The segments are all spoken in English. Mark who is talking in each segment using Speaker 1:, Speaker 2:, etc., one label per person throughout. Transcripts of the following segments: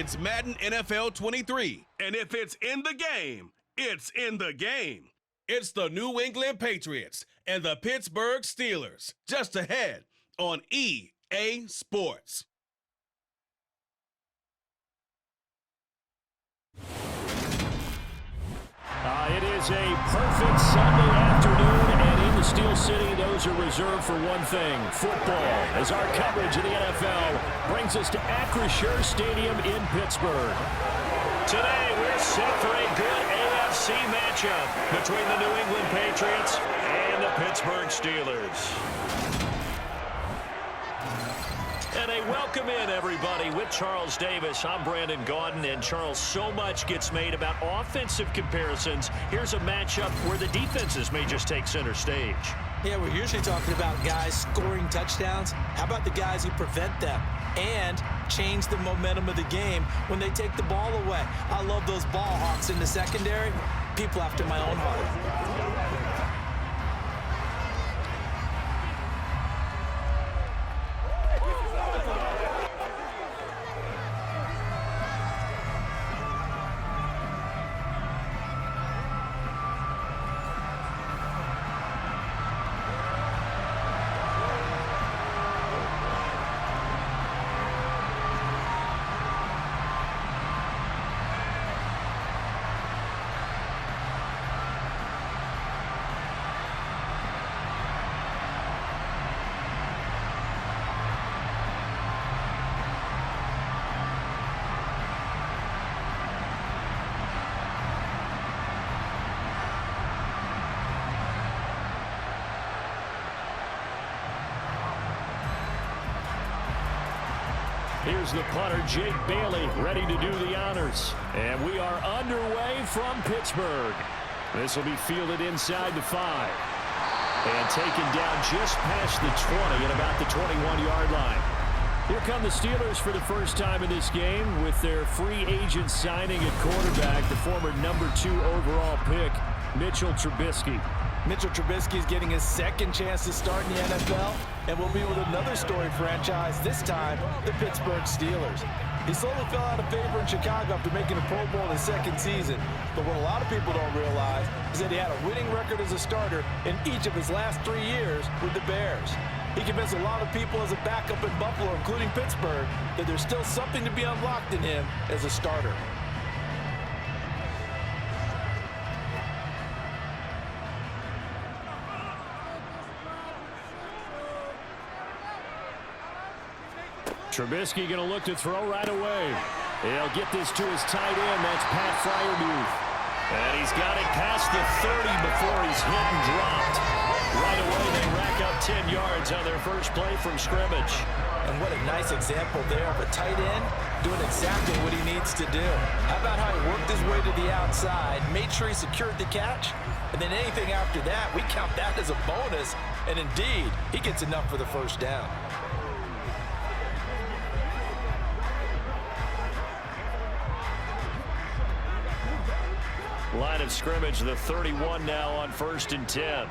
Speaker 1: It's Madden NFL 23. And if it's in the game, it's in the game. It's the New England Patriots and the Pittsburgh Steelers. Just ahead on EA Sports.
Speaker 2: It is a perfect Sunday afternoon, and in the Steel City, those are reserved for one thing, football, as our coverage of the NFL brings us to Acrisure Stadium in Pittsburgh. Today, we're set for a good AFC matchup between the New England Patriots and the Pittsburgh Steelers. And a welcome in, everybody, with Charles Davis. I'm Brandon Gaudin, and Charles, so much gets made about offensive comparisons. Here's a matchup where the defenses may just take center stage.
Speaker 3: Yeah, we're usually talking about guys scoring touchdowns. How about the guys who prevent them and change the momentum of the game when they take the ball away? I love those ball hawks in the secondary. People after my own heart.
Speaker 2: Here's the punter, Jake Bailey, ready to do the honors. And we are underway from Pittsburgh. This will be fielded inside the 5. And taken down just past the 20 at about the 21-yard line. Here come the Steelers for the first time in this game with their free agent signing at quarterback, the former number 2 overall pick, Mitchell Trubisky.
Speaker 3: Mitchell Trubisky is getting his second chance to start in the NFL, and will be with another storied franchise, this time the Pittsburgh Steelers. He slowly fell out of favor in Chicago after making a Pro Bowl in his second season, but what a lot of people don't realize is that he had a winning record as a starter in each of his last 3 years with the Bears. He convinced a lot of people as a backup in Buffalo, including Pittsburgh, that there's still something to be unlocked in him as a starter.
Speaker 2: Trubisky going to look to throw right away. He'll get this to his tight end. That's Pat Freiermuth. And he's got it past the 30 before he's hit and dropped. Right away, they rack up 10 yards on their first play from scrimmage.
Speaker 3: And what a nice example there of a tight end doing exactly what he needs to do. How about how he worked his way to the outside, made sure he secured the catch, and then anything after that, we count that as a bonus. And indeed, he gets enough for the first down.
Speaker 2: Line of scrimmage, the 31 now on 1st and 10.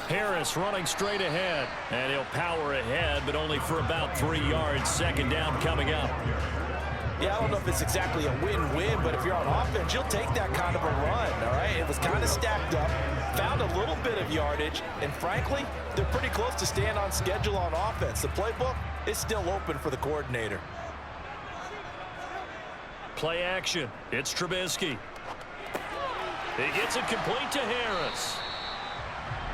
Speaker 2: Harris running straight ahead, and he'll power ahead, but only for about 3 yards. Second down coming up.
Speaker 3: Yeah, I don't know if it's exactly a win-win, but if you're on offense, you'll take that kind of a run, all right? It was kind of stacked up, found a little bit of yardage, and frankly, they're pretty close to staying on schedule on offense. The playbook is still open for the coordinator.
Speaker 2: Play action. It's Trubisky. He gets it complete to Harris.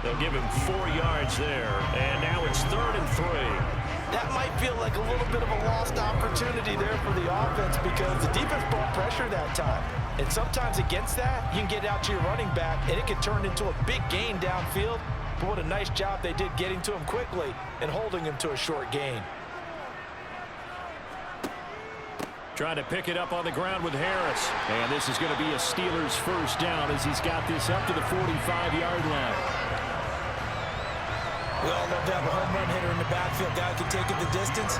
Speaker 2: They'll give him 4 yards there, and now it's 3rd and 3.
Speaker 3: That might feel like a little bit of a lost opportunity there for the offense because the defense brought pressure that time. And sometimes against that, you can get out to your running back, and it can turn into a big gain downfield. But what a nice job they did getting to him quickly and holding him to a short gain.
Speaker 2: Trying to pick it up on the ground with Harris. And this is going to be a Steelers first down as he's got this up to the 45-yard line.
Speaker 3: We all love to have a home run hitter in the backfield. Guy can take it the distance.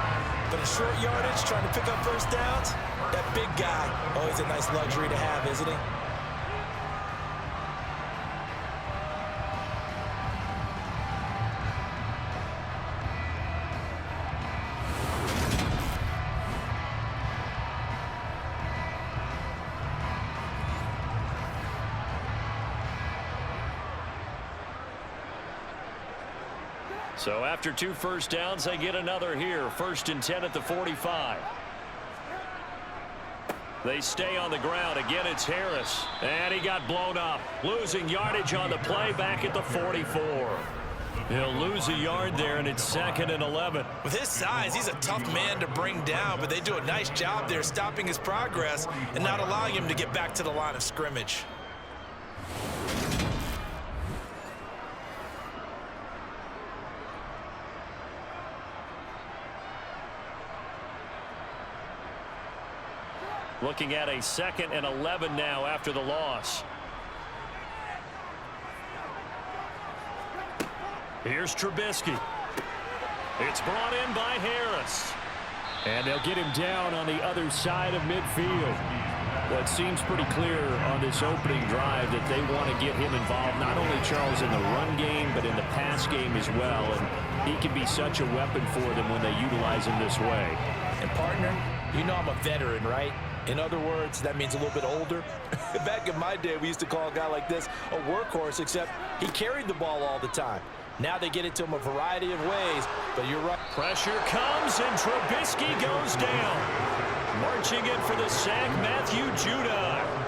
Speaker 3: But in short yardage, trying to pick up first downs, that big guy, always a nice luxury to have, isn't he?
Speaker 2: So after 2 first downs, they get another here. 1st and 10 at the 45. They stay on the ground. Again, it's Harris. And he got blown up. Losing yardage on the play back at the 44. He'll lose a yard there, and it's 2nd and 11.
Speaker 3: With his size, he's a tough man to bring down, but they do a nice job there stopping his progress and not allowing him to get back to the line of scrimmage.
Speaker 2: Looking at a 2nd and 11 now after the loss. Here's Trubisky. It's brought in by Harris. And they'll get him down on the other side of midfield. Well, it seems pretty clear on this opening drive that they want to get him involved, not only, Charles, in the run game, but in the pass game as well. And he can be such a weapon for them when they utilize him this way.
Speaker 3: And, partner, you know I'm a veteran, right? In other words, that means a little bit older. Back in my day, we used to call a guy like this a workhorse, except he carried the ball all the time. Now they get it to him a variety of ways, but you're right.
Speaker 2: Pressure comes, and Trubisky goes down. Marching in for the sack, Matthew Judon.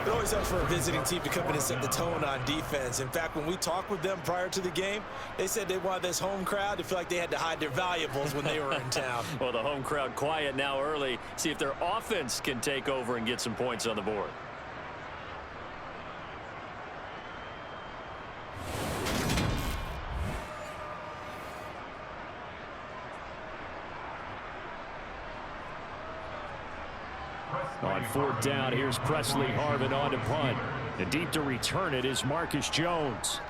Speaker 3: It always helps for a visiting team to come in and set the tone on defense. In fact, when we talked with them prior to the game, they said they wanted this home crowd to feel like they had to hide their valuables when they were in town.
Speaker 2: Well, the home crowd quiet now early. See if their offense can take over and get some points on the board. On 4th down, here's Presley Harvin on to punt. And deep to return it is Marcus Jones.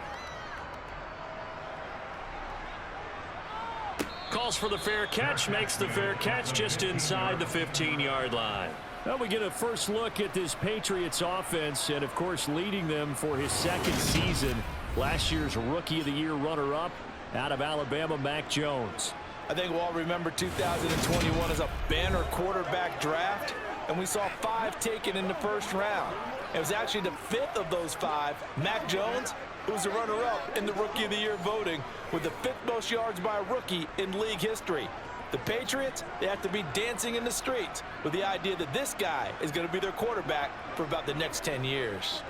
Speaker 2: Calls for the fair catch, makes the fair catch just inside the 15-yard line. Well, we get a first look at this Patriots offense, and, of course, leading them for his 2nd season. Last year's Rookie of the Year runner-up out of Alabama, Mac Jones.
Speaker 3: I think we'll all remember 2021 as a banner quarterback draft. And we saw 5 taken in the 1st round. It was actually the 5th of those 5, Mac Jones, who was the runner-up in the Rookie of the Year voting with the 5th most yards by a rookie in league history. The Patriots, they have to be dancing in the streets with the idea that this guy is going to be their quarterback for about the next 10 years.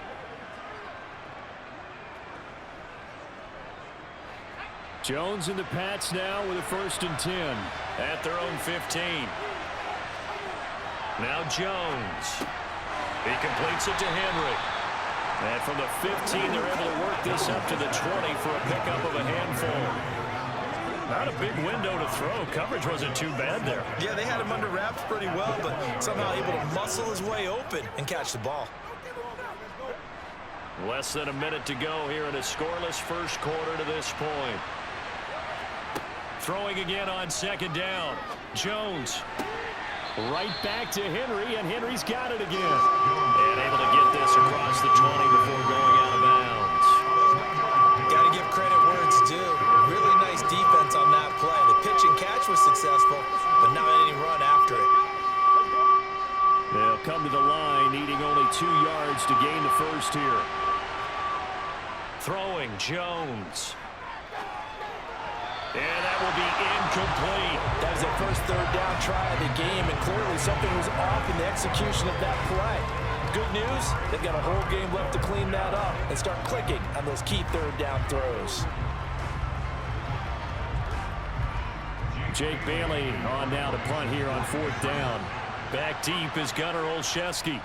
Speaker 2: Jones and the Pats now with a 1st and 10 at their own 15. Now Jones. He completes it to Henry. And from the 15, they're able to work this up to the 20 for a pickup of a handful. Not a big window to throw. Coverage wasn't too bad there.
Speaker 3: Yeah, they had him under wraps pretty well, but somehow able to muscle his way open and catch the ball.
Speaker 2: Less than a minute to go here in a scoreless 1st quarter to this point. Throwing again on 2nd down. Jones. Right back to Henry, and Henry's got it again. And able to get this across the 20 before going out of bounds.
Speaker 3: Got to give credit where it's due. Really nice defense on that play. The pitch and catch was successful, but not any run after it.
Speaker 2: They'll come to the line, needing only 2 yards to gain the 1st here. Throwing, Jones. And that will be incomplete.
Speaker 3: That was their first 3rd down try of the game, and clearly something was off in the execution of that play. Good news, they've got a whole game left to clean that up and start clicking on those key 3rd down throws.
Speaker 2: Jake Bailey on now to punt here on 4th down. Back deep is Gunnar Olszewski.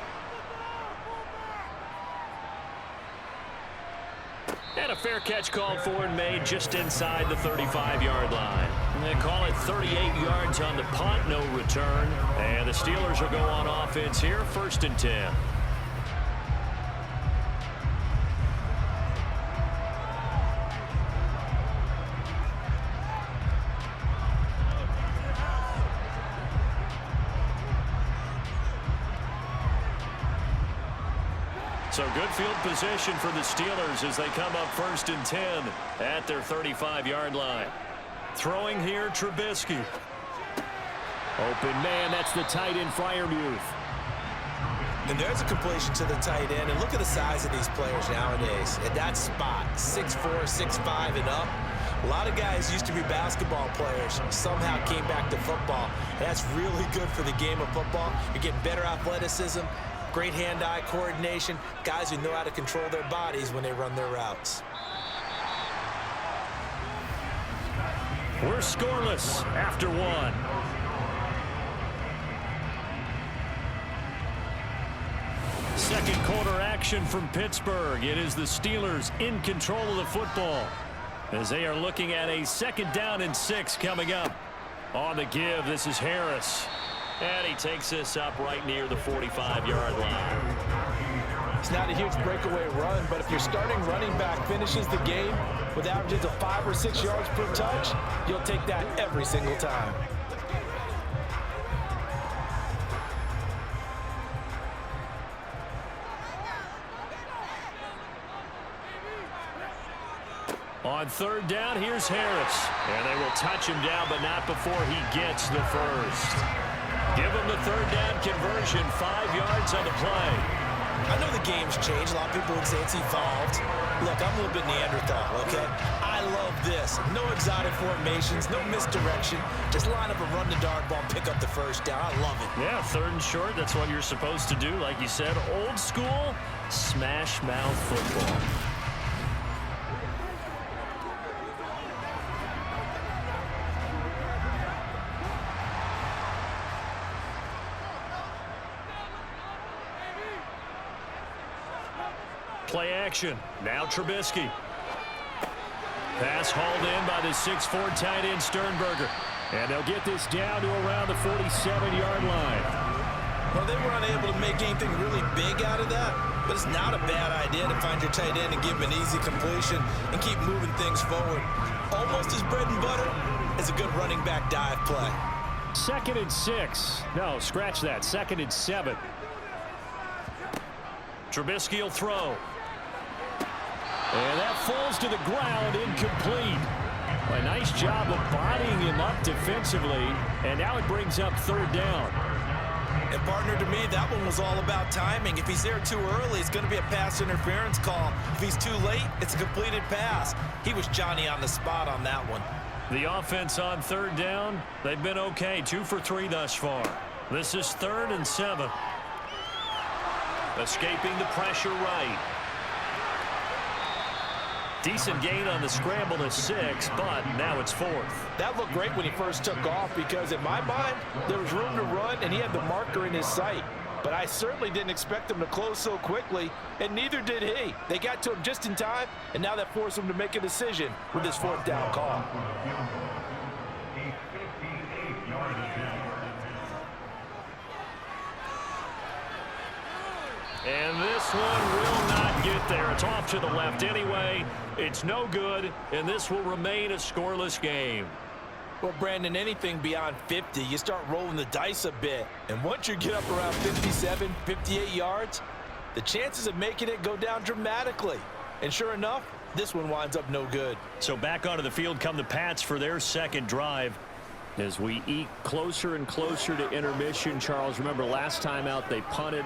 Speaker 2: And a fair catch called for and made just inside the 35-yard line. And they call it 38 yards on the punt, no return. And the Steelers will go on offense here, 1st and 10. So good field position for the Steelers as they come up 1st and 10 at their 35-yard line. Throwing here, Trubisky. Open man, that's the tight end Freiermuth.
Speaker 3: And there's a completion to the tight end. And look at the size of these players nowadays. At that spot, 6'4", 6'5", and up. A lot of guys used to be basketball players, somehow came back to football. That's really good for the game of football. You're getting better athleticism, great hand-eye coordination, guys who know how to control their bodies when they run their routes.
Speaker 2: We're scoreless after one. Second quarter action from Pittsburgh. It is the Steelers in control of the football as they are looking at a 2nd down and 6 coming up. On the give, this is Harris. And he takes this up right near the 45-yard line.
Speaker 3: It's not a huge breakaway run, but if your starting running back finishes the game with averages of 5 or 6 yards per touch, you'll take that every single time.
Speaker 2: On 3rd down, here's Harris. And they will touch him down, but not before he gets the first. Give him the 3rd down conversion, 5 yards on the play.
Speaker 3: I know the game's changed. A lot of people would say it's evolved. Look, I'm a little bit Neanderthal, okay? I love this. No exotic formations, no misdirection. Just line up and run the dart ball, pick up the 1st down. I love it.
Speaker 2: Yeah, 3rd and short, that's what you're supposed to do. Like you said, old school, smash mouth football. Play action. Now Trubisky. Pass hauled in by the 6'4" tight end Sternberger. And they'll get this down to around the 47-yard line.
Speaker 3: Well, they were unable to make anything really big out of that, but it's not a bad idea to find your tight end and give him an easy completion and keep moving things forward. Almost as bread and butter as a good running back dive play.
Speaker 2: 2nd and 6. No, scratch that. 2nd and 7. Trubisky will throw. And that falls to the ground, incomplete. A nice job of bodying him up defensively, and now it brings up 3rd down.
Speaker 3: And partner, to me, that one was all about timing. If he's there too early, it's going to be a pass interference call. If he's too late, it's a completed pass. He was Johnny on the spot on that one.
Speaker 2: The offense on 3rd down, they've been okay, 2 for 3 thus far. This is 3rd and 7. Escaping the pressure right. Decent gain on the scramble to 6, but now it's 4th.
Speaker 3: That looked great when he first took off because, in my mind, there was room to run, and he had the marker in his sight. But I certainly didn't expect him to close so quickly, and neither did he. They got to him just in time, and now that forced him to make a decision with his 4th down call.
Speaker 2: And this one will not get there. It's off to the left anyway. It's no good, and this will remain a scoreless game.
Speaker 3: Well, Brandon, anything beyond 50, you start rolling the dice a bit. And once you get up around 57, 58 yards, the chances of making it go down dramatically. And sure enough, this one winds up no good.
Speaker 2: So back onto the field come the Pats for their 2nd drive. As we eke closer and closer to intermission, Charles, remember last time out they punted.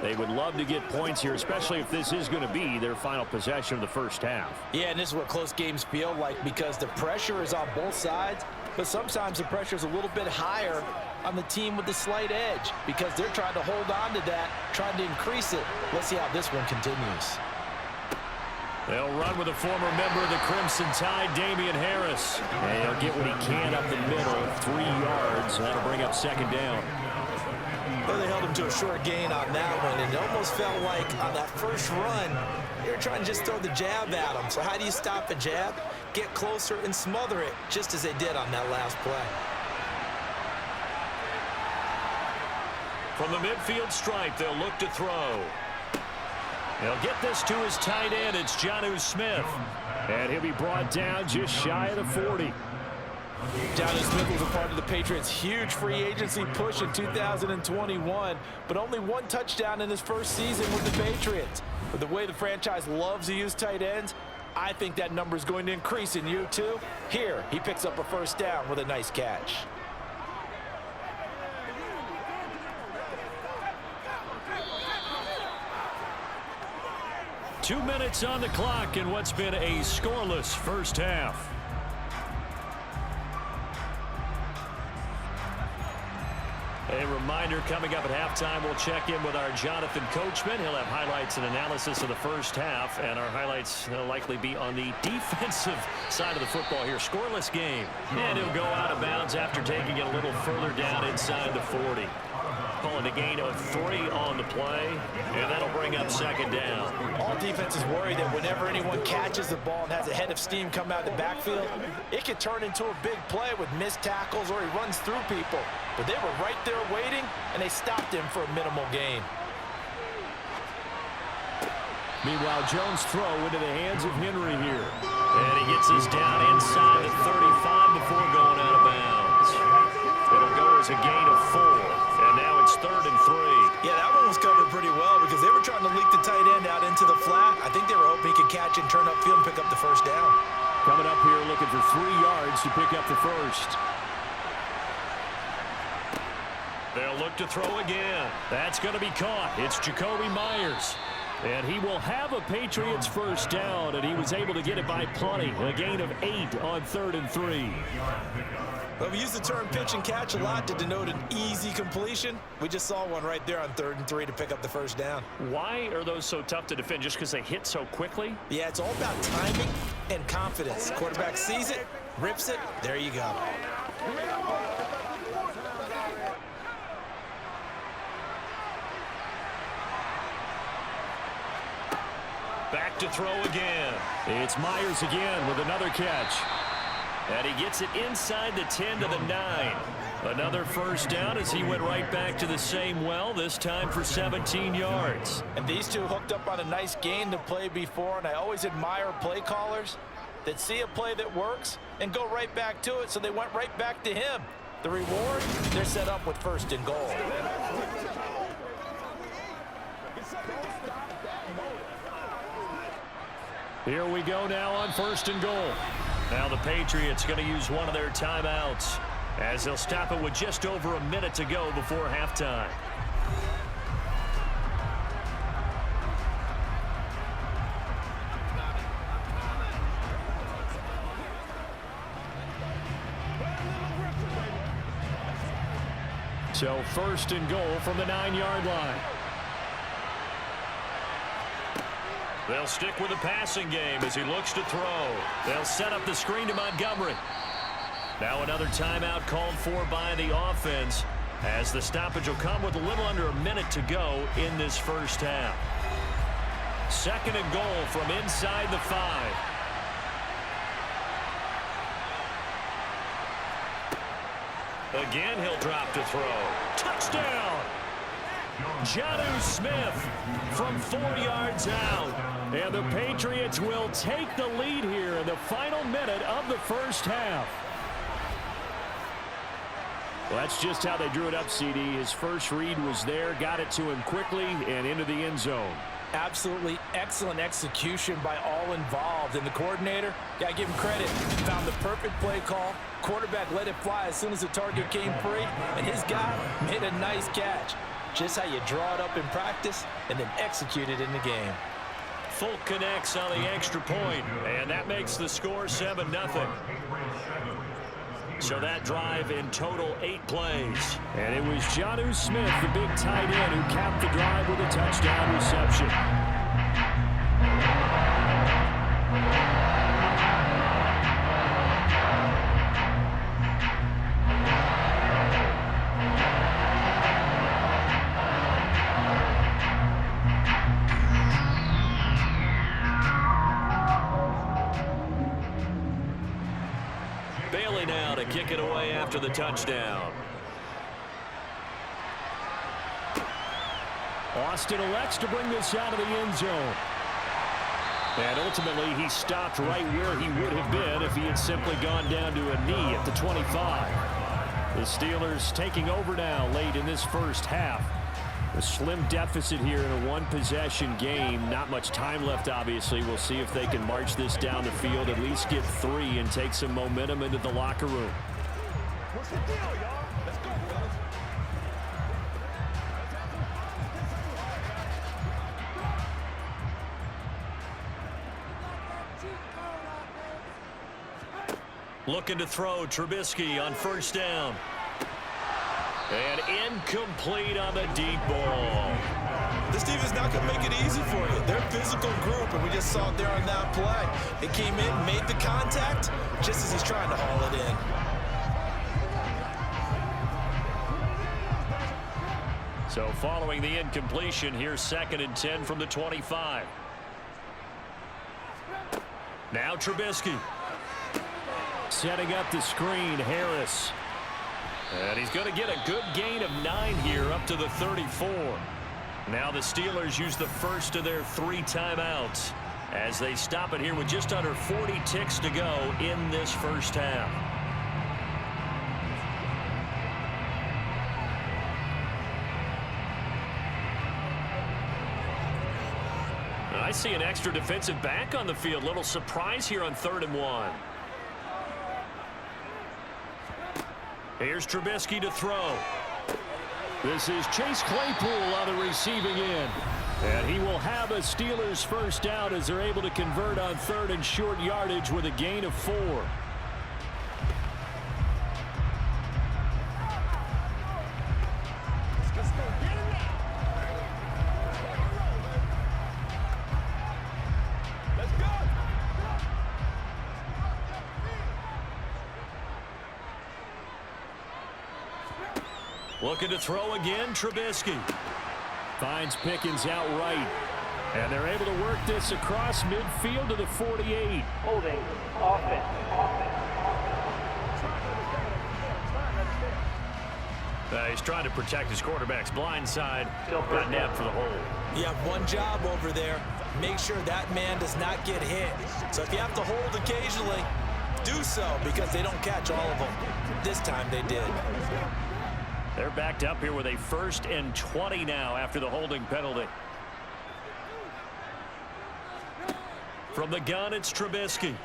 Speaker 2: They would love to get points here, especially if this is going to be their final possession of the 1st half.
Speaker 3: Yeah, and this is what close games feel like because the pressure is on both sides, but sometimes the pressure is a little bit higher on the team with the slight edge because they're trying to hold on to that, trying to increase it. Let's see how this one continues.
Speaker 2: They'll run with a former member of the Crimson Tide, Damian Harris. And he'll get what he can up the middle, 3 yards. That'll bring up 2nd down.
Speaker 3: Well, they held him to a short gain on that one, and it almost felt like on that first run, they were trying to just throw the jab at him. So how do you stop a jab? Get closer and smother it, just as they did on that last play.
Speaker 2: From the midfield stripe, they'll look to throw. He'll get this to his tight end. It's Jonnu Smith. And he'll be brought down just shy of the 40.
Speaker 3: Jonnu Smith was a part of the Patriots' huge free agency push in 2021, but only 1 touchdown in his first season with the Patriots. But the way the franchise loves to use tight ends, I think that number is going to increase in year 2. Here, he picks up a 1st down with a nice catch. "2 minutes on the clock in what's been a scoreless 1st half.
Speaker 2: a reminder, coming up at halftime, we'll check in with our Jonathan Coachman. He'll have highlights and analysis of the first half, and our highlights will likely be on the defensive side of the football here. Scoreless game, and he'll go out of bounds after taking it a little further down inside the 40. Calling a gain of 3 on the play, and that'll bring up second down.
Speaker 3: All defenses worry that whenever anyone catches the ball and has a head of steam come out of the backfield, it can turn into a big play with missed tackles or he runs through people. But they were right there waiting, and they stopped him for a minimal gain.
Speaker 2: Meanwhile, Jones' throw into the hands of Henry here. And he gets us down inside the 35 before going out of bounds. It'll go as a gain of 4. And now it's 3rd and 3.
Speaker 3: Yeah, that one was covered pretty well because they were trying to leak the tight end out into the flat. I think they were hoping he could catch and turn upfield and pick up the first down.
Speaker 2: Coming up here looking for 3 yards to pick up the first. They'll look to throw again. That's going to be caught. It's Jacoby Myers. And he will have a Patriots first down, and he was able to get it by plenty. A gain of 8 on 3rd and 3.
Speaker 3: Well, we use the term pitch and catch a lot to denote an easy completion. We just saw one right there on 3rd and 3 to pick up the first down.
Speaker 2: Why are those so tough to defend? Just because they hit so quickly?
Speaker 3: Yeah, it's all about timing and confidence. Quarterback sees it, rips it, there you go.
Speaker 2: Back to throw again. It's Myers again with another catch. And he gets it inside the 10 to the 9. Another first down as he went right back to the same well, this time for 17 yards.
Speaker 3: And these two hooked up on a nice gain to play before, and I always admire play callers that see a play that works and go right back to it, so they went right back to him. The reward, they're set up with 1st and goal.
Speaker 2: Here we go now on 1st and goal. Now the Patriots going to use one of their timeouts as they'll stop it with just over a minute to go before halftime. So 1st and goal from the 9-yard line. They'll stick with the passing game as he looks to throw. They'll set up the screen to Montgomery. Now another timeout called for by the offense as the stoppage will come with a little under a minute to go in this first half. 2nd and goal from inside the 5. Again, he'll drop to throw. Touchdown! Jonnu Smith from 4 yards out. And the Patriots will take the lead here in the final minute of the first half. Well, that's just how they drew it up, CD. His first read was there, got it to him quickly, and into the end zone.
Speaker 3: Absolutely excellent execution by all involved. And the coordinator, got to give him credit, found the perfect play call. Quarterback let it fly as soon as the target came free, and his guy made a nice catch. Just how you draw it up in practice and then execute it in the game.
Speaker 2: Folk connects on the extra point, and that makes the score 7-0. So that drive in total 8 plays. And it was Jonnu Smith, the big tight end, who capped the drive with a touchdown reception. Kick it away after the touchdown. Austin elects to bring this out of the end zone. And ultimately, he stopped right where he would have been if he had simply gone down to a knee at the 25. The Steelers taking over now late in this first half. A slim deficit here in a one-possession game. Not much time left, obviously. We'll see if they can march this down the field, at least get 3 and take some momentum into the locker room.
Speaker 4: What's the deal, y'all? Let's go, fellas.
Speaker 2: Looking to throw Trubisky on first down. And incomplete on the deep ball.
Speaker 3: This defense is not going to make it easy for you. They're a physical group, and we just saw it there on that play. It came in, made the contact, just as he's trying to haul it in.
Speaker 2: So following the incompletion, here's 2nd and 10 from the 25. Now Trubisky. Setting up the screen, Harris. And he's going to get a good gain of 9 here up to the 34. Now the Steelers use the first of their 3 timeouts as they stop it here with just under 40 ticks to go in this first half. I see an extra defensive back on the field. Little surprise here on 3rd and 1. Here's Trubisky to throw. This is Chase Claypool on the receiving end. And he will have a Steelers first down as they're able to convert on 3rd and short yardage with a gain of 4. Looking to throw again, Trubisky. Finds Pickens outright. And they're able to work this across midfield to the 48.
Speaker 5: Holding, offense.
Speaker 2: He's trying to protect his quarterback's blind side. Got nabbed for the hold.
Speaker 3: You have one job over there. Make sure that man does not get hit. So if you have to hold occasionally, do so, because they don't catch all of them. This time they did.
Speaker 2: They're backed up here with a 1st and 20 now after the holding penalty. From the gun, it's Trubisky.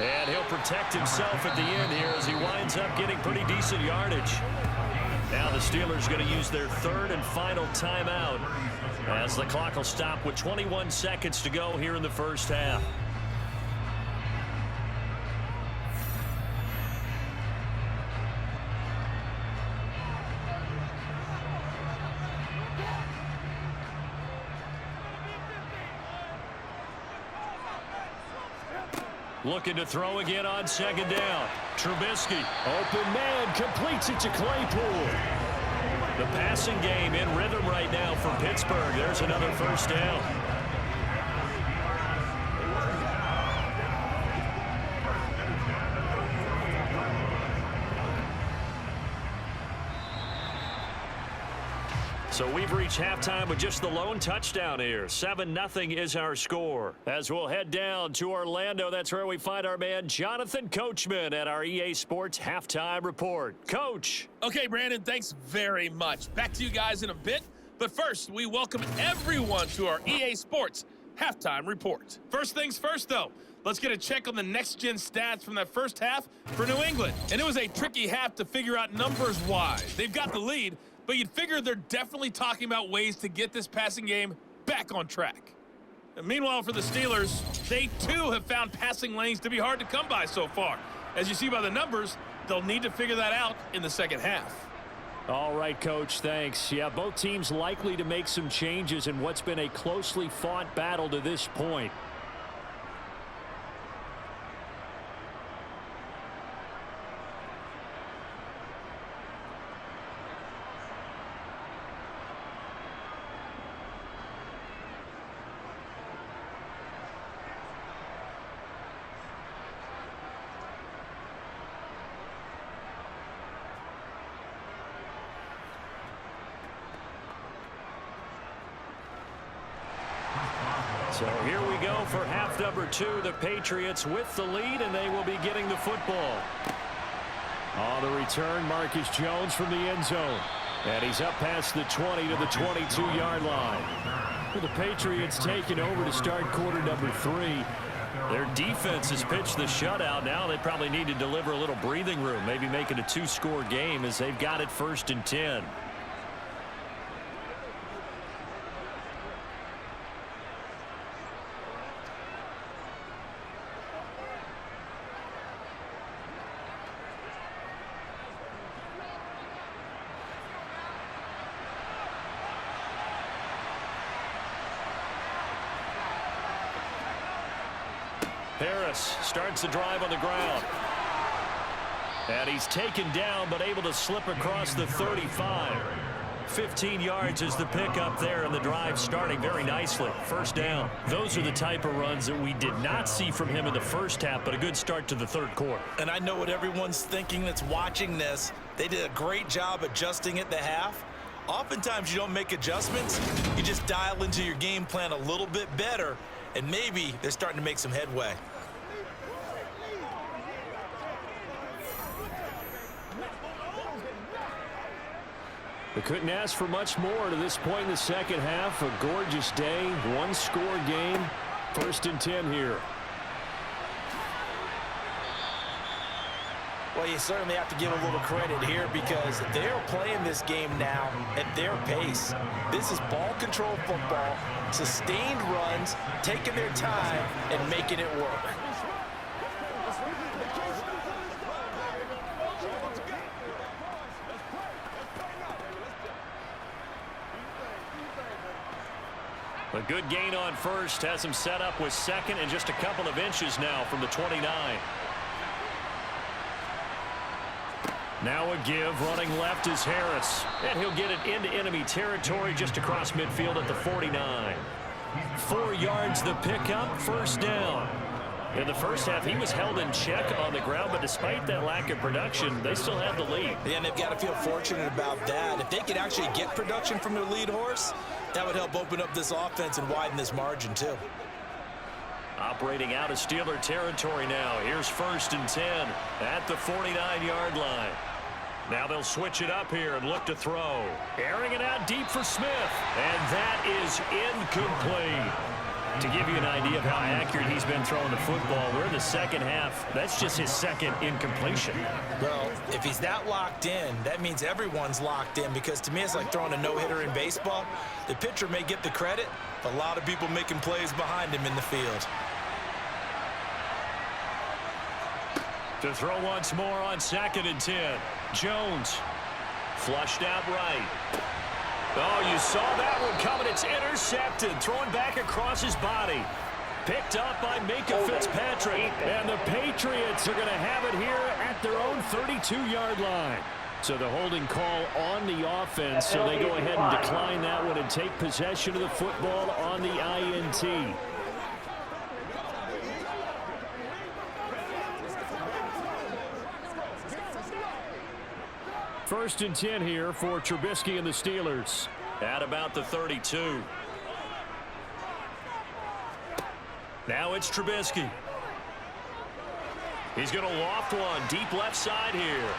Speaker 2: And he'll protect himself at the end here as he winds up getting pretty decent yardage. Now the Steelers going to use their 3rd and final timeout as the clock will stop with 21 seconds to go here in the first half. Looking to throw again on 2nd down. Trubisky, open man, completes it to Claypool. The passing game in rhythm right now for Pittsburgh. There's another first down. So we've reached halftime with just the lone touchdown here. 7-0 is our score. As we'll head down to Orlando, that's where we find our man Jonathan Coachman at our EA Sports Halftime Report. Coach.
Speaker 6: Okay, Brandon, thanks very much. Back to you guys in a bit. But first, we welcome everyone to our EA Sports Halftime Report. First things first, though. Let's get a check on the next-gen stats from that first half for New England. And it was a tricky half to figure out numbers-wise. They've got the lead, but you'd figure they're definitely talking about ways to get this passing game back on track. And meanwhile, for the Steelers, they too have found passing lanes to be hard to come by so far. As you see by the numbers, they'll need to figure that out in the second half.
Speaker 2: All right, Coach, thanks. Yeah, both teams likely to make some changes in what's been a closely fought battle to this point. So here we go for half number 2. The Patriots with the lead, and they will be getting the football. On the return, Marcus Jones from the end zone. And he's up past the 20 to the 22-yard line. With the Patriots taking over to start quarter number 3. Their defense has pitched the shutout. Now they probably need to deliver a little breathing room, maybe make it a 2-score game as they've got it 1st and 10. Harris starts the drive on the ground. And he's taken down, but able to slip across the 35. 15 yards is the pickup there, and the drive starting very nicely. First down. Those are the type of runs that we did not see from him in the first half, but a good start to the third quarter.
Speaker 3: And I know what everyone's thinking that's watching this. They did a great job adjusting at the half. Oftentimes you don't make adjustments. You just dial into your game plan a little bit better, and maybe they're starting to make some headway.
Speaker 2: They couldn't ask for much more to this point in the second half. A gorgeous day, one-score game. 1st and 10 here.
Speaker 3: Well, you certainly have to give a little credit here because they're playing this game now at their pace. This is ball control football, sustained runs, taking their time and making it work.
Speaker 2: A good gain on first, has him set up with second and just a couple of inches now from the 29. Now a give, running left is Harris. And he'll get it into enemy territory just across midfield at the 49. 4 yards the pickup, first down. In the first half, he was held in check on the ground, but despite that lack of production, they still have the lead.
Speaker 3: Yeah, and they've got to feel fortunate about that. If they could actually get production from their lead horse, that would help open up this offense and widen this margin, too.
Speaker 2: Operating out of Steeler territory now. Here's 1st and 10 at the 49-yard line. Now they'll switch it up here and look to throw. Airing it out deep for Smith. And that is incomplete. To give you an idea of how accurate he's been throwing the football, we're in the second half. That's just his second incompletion.
Speaker 3: Well, if he's that locked in, that means everyone's locked in because to me it's like throwing a no-hitter in baseball. The pitcher may get the credit, but a lot of people making plays behind him in the field.
Speaker 2: To throw once more on 2nd and 10. Jones flushed out right. Oh, you saw that one coming. It's intercepted. Thrown back across his body. Picked up by Micah Fitzpatrick. And the Patriots are going to have it here at their own 32-yard line. So the holding call on the offense. So they go ahead and decline that one and take possession of the football on the INT. First and 10 here for Trubisky and the Steelers. At about the 32. Now it's Trubisky. He's going to loft one deep left side here.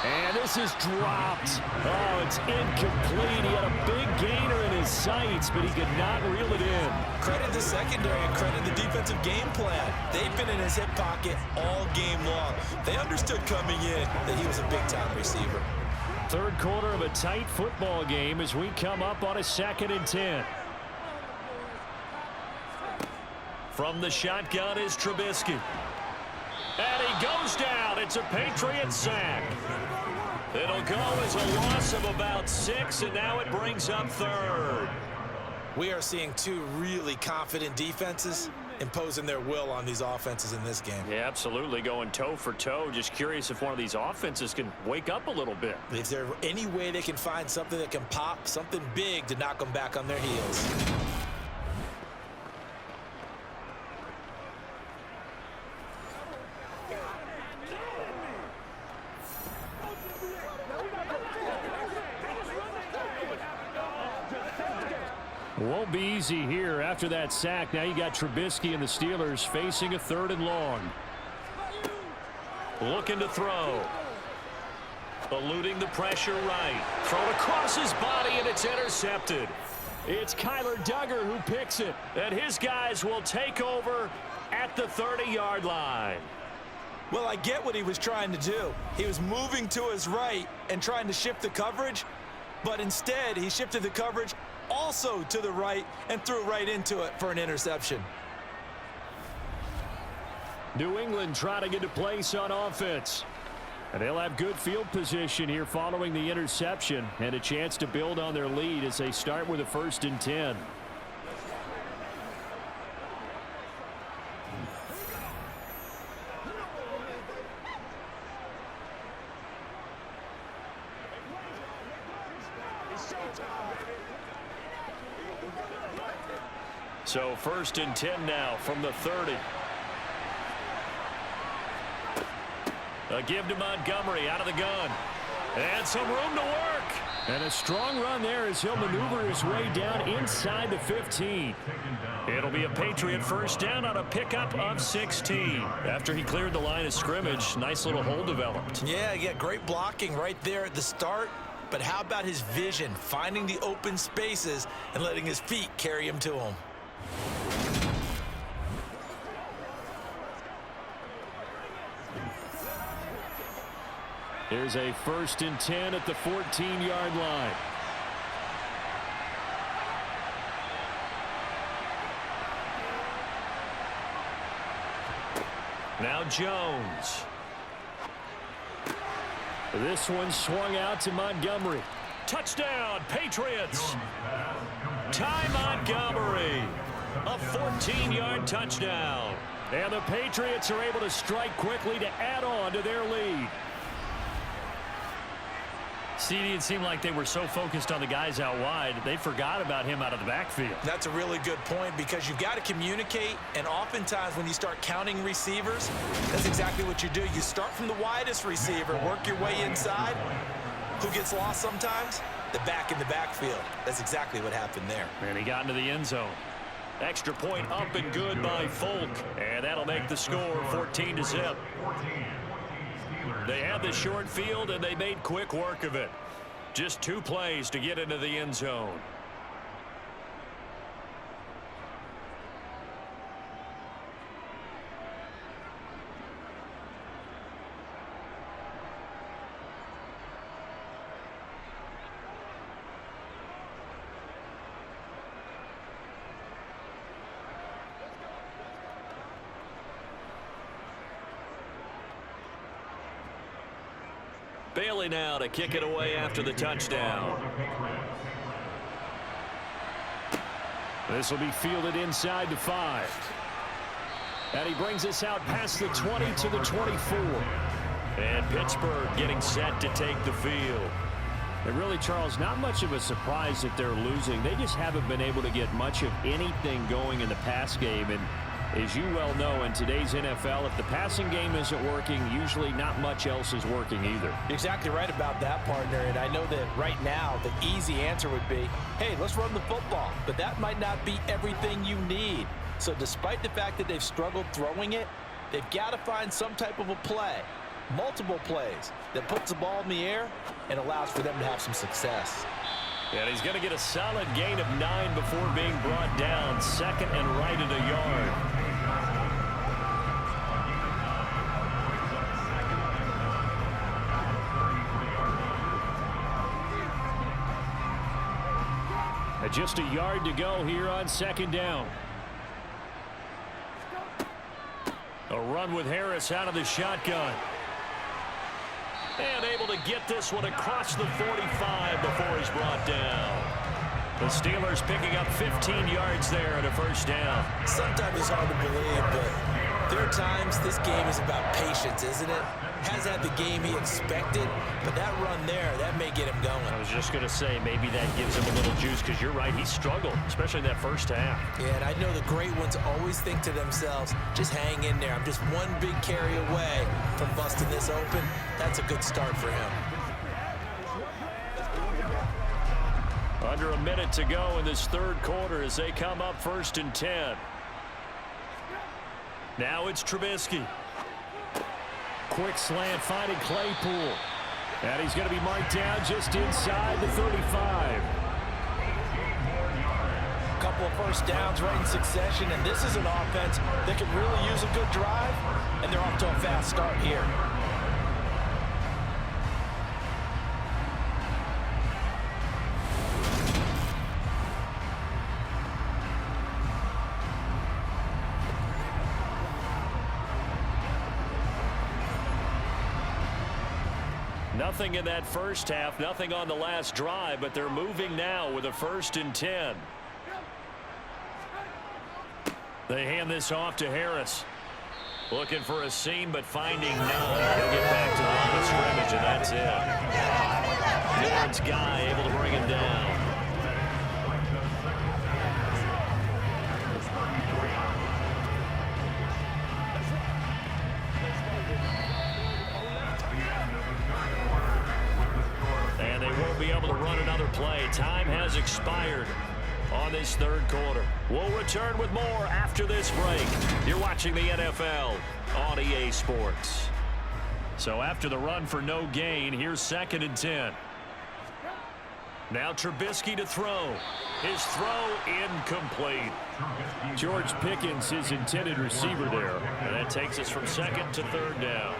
Speaker 2: And this is dropped. Oh, it's incomplete. He had a big gainer in his sights, but he could not reel it in.
Speaker 3: Credit the secondary and credit the defensive game plan. They've been in his hip pocket all game long. They understood coming in that he was a big-time receiver.
Speaker 2: Third quarter of a tight football game as we come up on a 2nd and 10. From the shotgun is Trubisky. And he goes down. It's a Patriot sack. It'll go as a loss of about 6, and now it brings up 3rd.
Speaker 3: We are seeing two really confident defenses imposing their will on these offenses in this game.
Speaker 2: Yeah, absolutely, going toe for toe. Just curious if one of these offenses can wake up a little bit.
Speaker 3: Is there any way they can find something that can pop, something big to knock them back on their heels?
Speaker 2: Won't be easy here after that sack. Now you got Trubisky and the Steelers facing a 3rd and long. Looking to throw. Eluding the pressure right. Thrown across his body, and it's intercepted. It's Kyler Duggar who picks it. And his guys will take over at the 30-yard line.
Speaker 3: Well, I get what he was trying to do. He was moving to his right and trying to shift the coverage, but instead he shifted the coverage also to the right and threw right into it for an interception.
Speaker 2: New England trying to get a place on offense. And they'll have good field position here following the interception and a chance to build on their lead as they start with a 1st and 10. So 1st and 10 now from the 30. A give to Montgomery out of the gun. And some room to work. And a strong run there as he'll maneuver his way down inside the 15. It'll be a Patriot first down on a pickup of 16. After he cleared the line of scrimmage, nice little hole developed.
Speaker 3: Yeah, great blocking right there at the start. But how about his vision, finding the open spaces and letting his feet carry him to him?
Speaker 2: Here's a 1st and 10 at the 14-yard line. Now Jones. This one swung out to Montgomery. Touchdown, Patriots. Ty Montgomery. A 14-yard touchdown. And the Patriots are able to strike quickly to add on to their lead. CD, it seemed like they were so focused on the guys out wide, they forgot about him out of the backfield.
Speaker 3: That's a really good point because you've got to communicate, and oftentimes when you start counting receivers, that's exactly what you do. You start from the widest receiver, work your way inside. Who gets lost sometimes? The back in the backfield. That's exactly what happened there.
Speaker 2: And he got into the end zone. Extra point up and good by Folk, and that'll make the score 14-0. They had the short field, and they made quick work of it. Just 2 plays to get into the end zone. Bailey now to kick it away after the touchdown. This will be fielded inside the 5. And he brings us out past the 20 to the 24. And Pittsburgh getting set to take the field. And really, Charles, not much of a surprise that they're losing. They just haven't been able to get much of anything going in the pass game. And as you well know, in today's NFL, if the passing game isn't working, usually not much else is working either.
Speaker 3: You're exactly right about that, partner. And I know that right now the easy answer would be, hey, let's run the football. But that might not be everything you need. So despite the fact that they've struggled throwing it, they've got to find some type of a play, multiple plays, that puts the ball in the air and allows for them to have some success.
Speaker 2: And he's going to get a solid gain of 9 before being brought down. 2nd and right at a yard. Just a yard to go here on 2nd down. A run with Harris out of the shotgun. And able to get this one across the 45 before he's brought down. The Steelers picking up 15 yards there at a 1st down.
Speaker 3: Sometimes it's hard to believe, but there are times this game is about patience, isn't it? Has had the game he expected, but that run there, that may get him going.
Speaker 2: I was just going to say, maybe that gives him a little juice, because you're right, he struggled, especially in that 1st half.
Speaker 3: Yeah, and I know the great ones always think to themselves, just hang in there. I'm just one big carry away from busting this open. That's a good start for him.
Speaker 2: Under a minute to go in this 3rd quarter as they come up 1st and 10. Now it's Trubisky. Quick slant finding Claypool. And he's going to be marked down just inside the 35.
Speaker 3: A couple of 1st downs right in succession, and this is an offense that could really use a good drive, and they're off to a fast start here.
Speaker 2: Nothing in that 1st half, nothing on the last drive, but they're moving now with a 1st and 10. They hand this off to Harris. Looking for a seam, but finding none. He'll get back to the line of scrimmage, and that's it. Barnes' guy able to bring him down. And they won't be able to run another play. Time has expired on this third quarter. We'll return with more after this break. You're watching the NFL on EA Sports. So after the run for no gain, here's 2nd and 10. Now Trubisky to throw. His throw incomplete. George Pickens, his intended receiver there. And that takes us from 2nd to 3rd down.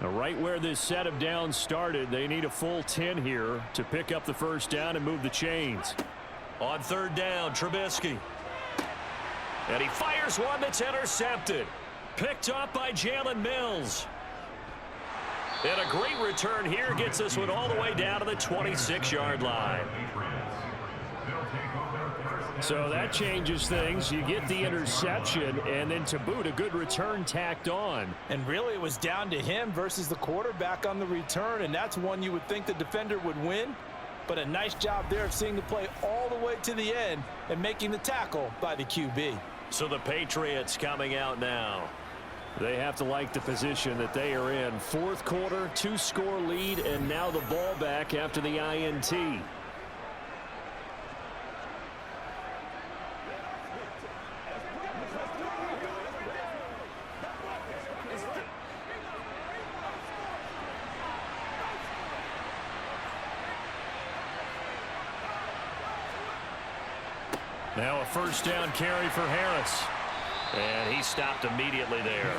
Speaker 2: Now, right where this set of downs started, they need a full 10 here to pick up the first down and move the chains. On 3rd down, Trubisky. And he fires one that's intercepted. Picked up by Jalen Mills. And a great return here gets this one all the way down to the 26-yard line. So that changes things. You get the interception, and then to boot, a good return tacked on.
Speaker 3: And really, it was down to him versus the quarterback on the return, and that's one you would think the defender would win. But a nice job there of seeing the play all the way to the end and making the tackle by the QB.
Speaker 2: So the Patriots coming out now. They have to like the position that they are in. 4th quarter, 2-score lead, and now the ball back after the INT. Now a first down carry for Harris. And he stopped immediately there.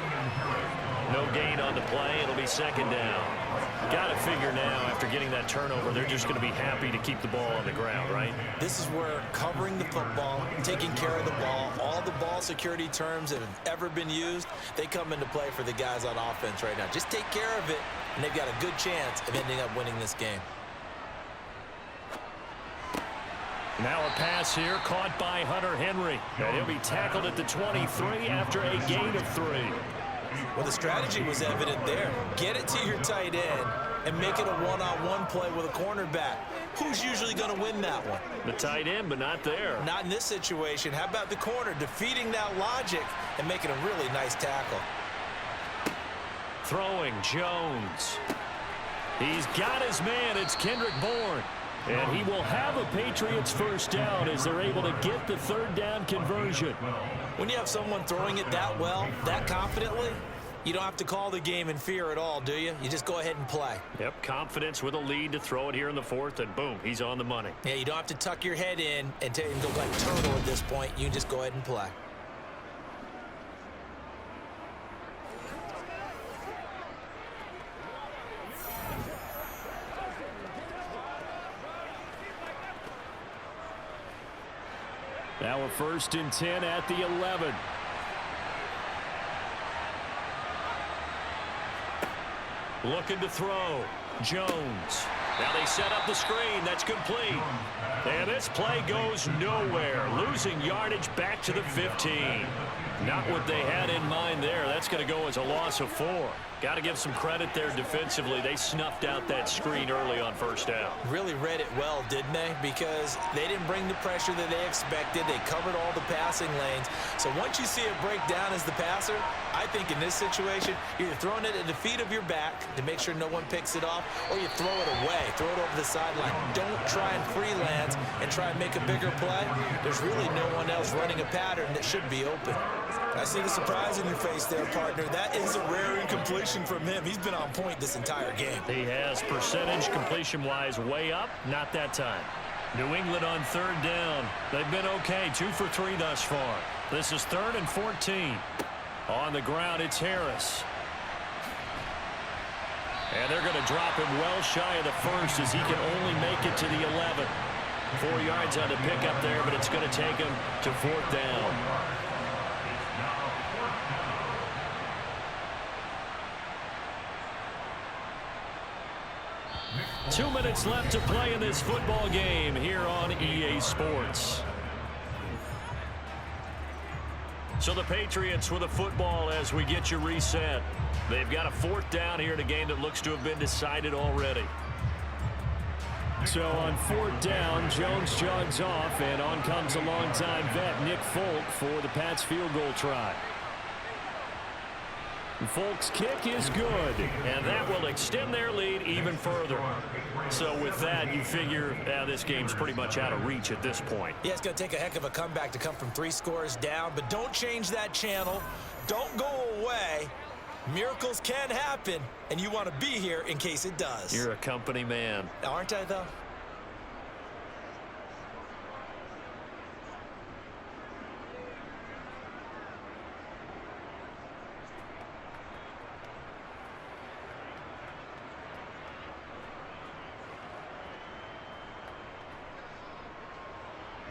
Speaker 2: No gain on the play. It'll be 2nd down. Got to figure now, after getting that turnover, they're just going to be happy to keep the ball on the ground, right?
Speaker 3: This is where covering the football, taking care of the ball, all the ball security terms that have ever been used, they come into play for the guys on offense right now. Just take care of it, and they've got a good chance of ending up winning this game.
Speaker 2: Now a pass here caught by Hunter Henry. And he'll be tackled at the 23 after a gain of 3.
Speaker 3: Well, the strategy was evident there. Get it to your tight end and make it a one-on-one play with a cornerback. Who's usually going to win that one?
Speaker 2: The tight end, but not there.
Speaker 3: Not in this situation. How about the corner defeating that logic and making a really nice tackle?
Speaker 2: Throwing Jones. He's got his man. It's Kendrick Bourne. And he will have a Patriots first down as they're able to get the 3rd down conversion.
Speaker 3: When you have someone throwing it that well, that confidently, you don't have to call the game in fear at all, do you? You just go ahead and play.
Speaker 2: Yep, confidence with a lead to throw it here in the 4th, and boom, he's on the money.
Speaker 3: Yeah, you don't have to tuck your head in and go like turtle at this point. You can just go ahead and play.
Speaker 2: Now a 1st and 10 at the 11. Looking to throw. Jones. Now they set up the screen. That's complete. And this play goes nowhere. Losing yardage back to the 15. Not what they had in mind there. That's going to go as a loss of 4. Got to give some credit there defensively. They snuffed out that screen early on first down.
Speaker 3: Really read it well, didn't they? Because they didn't bring the pressure that they expected. They covered all the passing lanes. So once you see it break down as the passer, I think in this situation, you're either throwing it at the feet of your back to make sure no one picks it off, or you throw it away, throw it over the sideline. Don't try and freelance and try and make a bigger play. There's really no one else running a pattern that should be open. I see the surprise in your face there, partner. That is a rare incompletion from him. He's been on point this entire game.
Speaker 2: He has. Percentage completion-wise way up. Not that time. New England on 3rd down. They've been okay. 2 for 3 thus far. This is 3rd and 14. On the ground, it's Harris. And they're going to drop him well shy of the 1st as he can only make it to the 11. 4 yards on the pickup there, but it's going to take him to 4th down. Two minutes left to play in this football game here on EA Sports. So the Patriots with a football as we get you reset. They've got a 4th down here in a game that looks to have been decided already. So on 4th down, Jones jogs off, and on comes a longtime vet, Nick Folk, for the Pats field goal try. Folk's kick is good, and that will extend their lead even further. So with that, you figure this game's pretty much out of reach at this point.
Speaker 3: Yeah, it's going to take a heck of a comeback to come from 3 scores down, but don't change that channel. Don't go away. Miracles can happen, and you want to be here in case it does.
Speaker 2: You're a company man.
Speaker 3: Aren't I, though?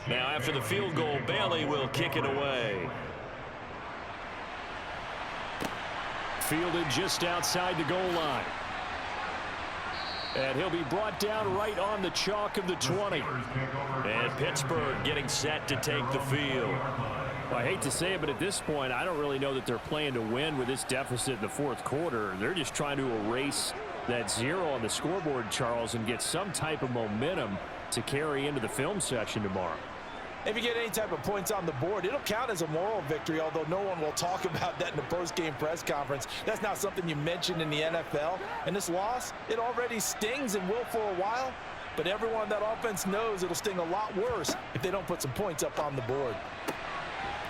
Speaker 2: Now after the field goal, Bailey will kick it away. Fielded just outside the goal line. And he'll be brought down right on the chalk of the 20. And Pittsburgh getting set to take the field.
Speaker 7: Well, I hate to say it, but at this point, I don't really know that they're playing to win with this deficit in the 4th quarter. They're just trying to erase that 0 on the scoreboard, Charles, and get some type of momentum to carry into the film session tomorrow.
Speaker 3: If you get any type of points on the board, it'll count as a moral victory, although no one will talk about that in the post-game press conference. That's not something you mentioned in the NFL. And this loss, it already stings and will for a while, but everyone on that offense knows it'll sting a lot worse if they don't put some points up on the board.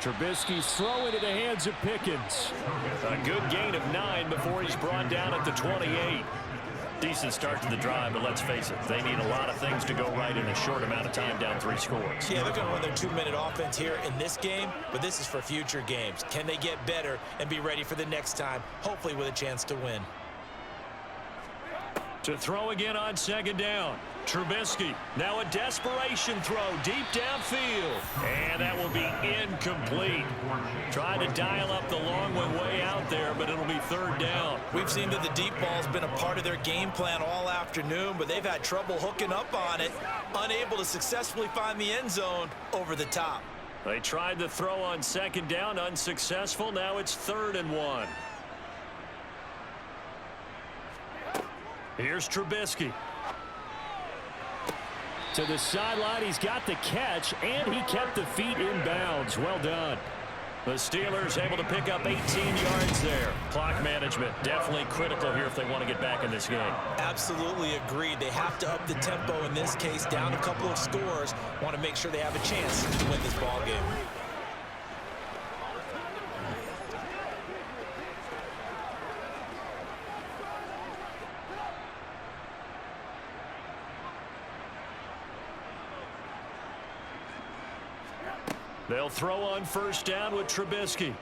Speaker 7: Trubisky's throw into the hands of Pickens.
Speaker 2: A good gain of 9 before he's brought down at the 28. Decent start to the drive, but let's face it, they need a lot of things to go right in a short amount of time down 3 scores.
Speaker 3: Yeah, they're going to run their 2-minute offense here in this game, but this is for future games. Can they get better and be ready for the next time, hopefully with a chance to win?
Speaker 2: To throw again on 2nd down. Trubisky, now a desperation throw deep downfield. And that will be incomplete. Tried to dial up the long one way out there, but it'll be 3rd down.
Speaker 3: We've seen that the deep ball's been a part of their game plan all afternoon, but they've had trouble hooking up on it, unable to successfully find the end zone over the top.
Speaker 2: They tried the throw on 2nd down, unsuccessful. Now it's 3rd and 1. Here's Trubisky.
Speaker 7: To the sideline, he's got the catch, and he kept the feet in bounds. Well done.
Speaker 2: The Steelers able to pick up 18 yards there. Clock management definitely critical here if they want to get back in this game.
Speaker 3: Absolutely agreed. They have to up the tempo in this case, down a couple of scores. Want to make sure they have a chance to win this ball game.
Speaker 2: They'll throw on 1st down with Trubisky.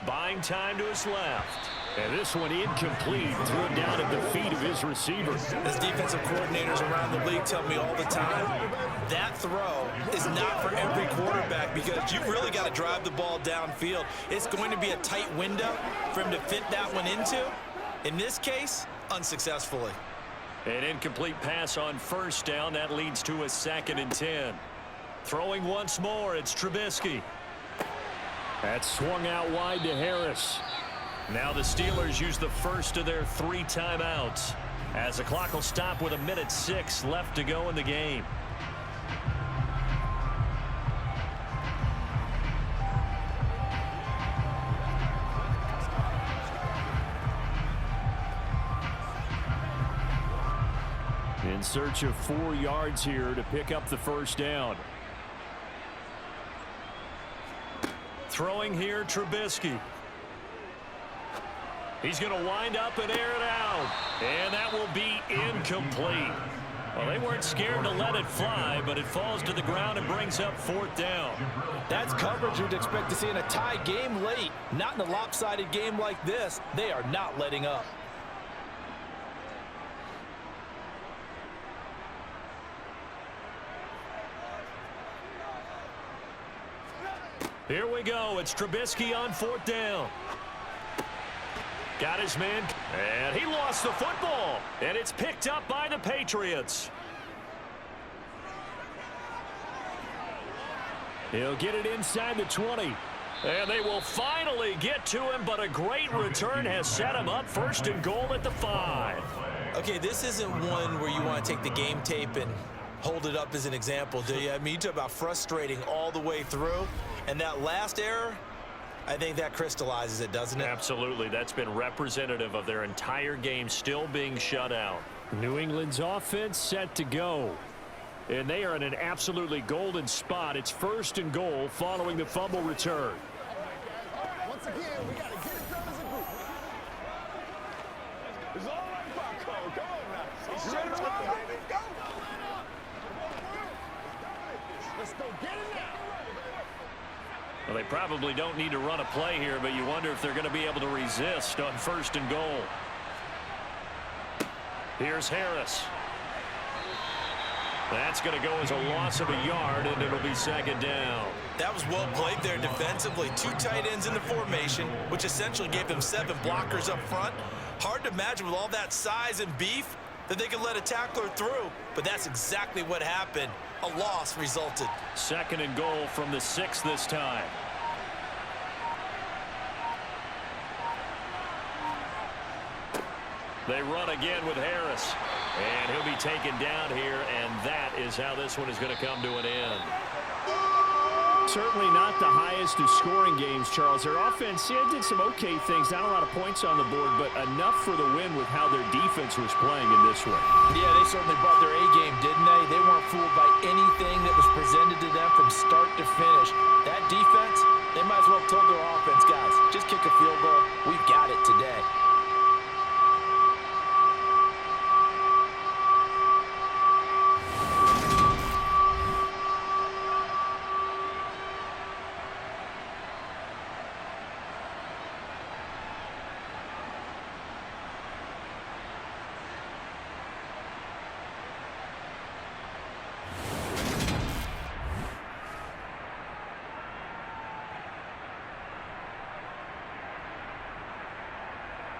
Speaker 2: Buying time to his left.
Speaker 7: And this one incomplete. Threw it down at the feet of his receiver.
Speaker 3: As defensive coordinators around the league tell me all the time, that throw is not for every quarterback because you really got to drive the ball downfield. It's going to be a tight window for him to fit that one into. In this case, unsuccessfully.
Speaker 2: An incomplete pass on 1st down. That leads to a 2nd and 10. Throwing once more, it's Trubisky.
Speaker 7: That swung out wide to Harris.
Speaker 2: Now the Steelers use the first of their 3 timeouts as the clock will stop with 1:06 left to go in the game.
Speaker 7: In search of 4 yards here to pick up the 1st down.
Speaker 2: Throwing here, Trubisky. He's going to wind up and air it out. And that will be incomplete. Well, they weren't scared to let it fly, but it falls to the ground and brings up 4th down.
Speaker 3: That's coverage you'd expect to see in a tie game late. Not in a lopsided game like this. They are not letting up.
Speaker 2: Here we go. It's Trubisky on 4th down. Got his man, and he lost the football. And it's picked up by the Patriots. He'll get it inside the 20. And they will finally get to him, but a great return has set him up 1st and goal at the 5.
Speaker 3: Okay, this isn't one where you want to take the game tape and hold it up as an example, do you? I mean, you talk about frustrating all the way through, and that last error, I think that crystallizes it, doesn't it?
Speaker 2: Absolutely. That's been representative of their entire game still being shut out.
Speaker 7: New England's offense set to go.
Speaker 2: And they are in an absolutely golden spot. It's 1st and goal following the fumble return.
Speaker 4: Once again, we got to get it done as a group. It's all right, Paco. Come on now. You ready to run, baby? Go. Let's go get it now.
Speaker 2: Well, they probably don't need to run a play here, but you wonder if they're going to be able to resist on 1st and goal. Here's Harris. That's going to go as a loss of a yard, and it'll be 2nd down.
Speaker 3: That was well played there defensively. 2 tight ends in the formation, which essentially gave them 7 blockers up front. Hard to imagine with all that size and beef that they could let a tackler through, but that's exactly what happened. A loss resulted.
Speaker 2: 2nd and goal from the 6 this time. They run again with Harris. And he'll be taken down here, and that is how this one is going to come to an end.
Speaker 7: Certainly not the highest of scoring games, Charles. Their offense did some okay things. Not a lot of points on the board, but enough for the win with how their defense was playing in this one.
Speaker 3: Yeah, they certainly brought their A-game, didn't they? They weren't fooled by anything that was presented to them from start to finish. That defense, they might as well have told their offense, guys, just kick a field goal. We've got it today.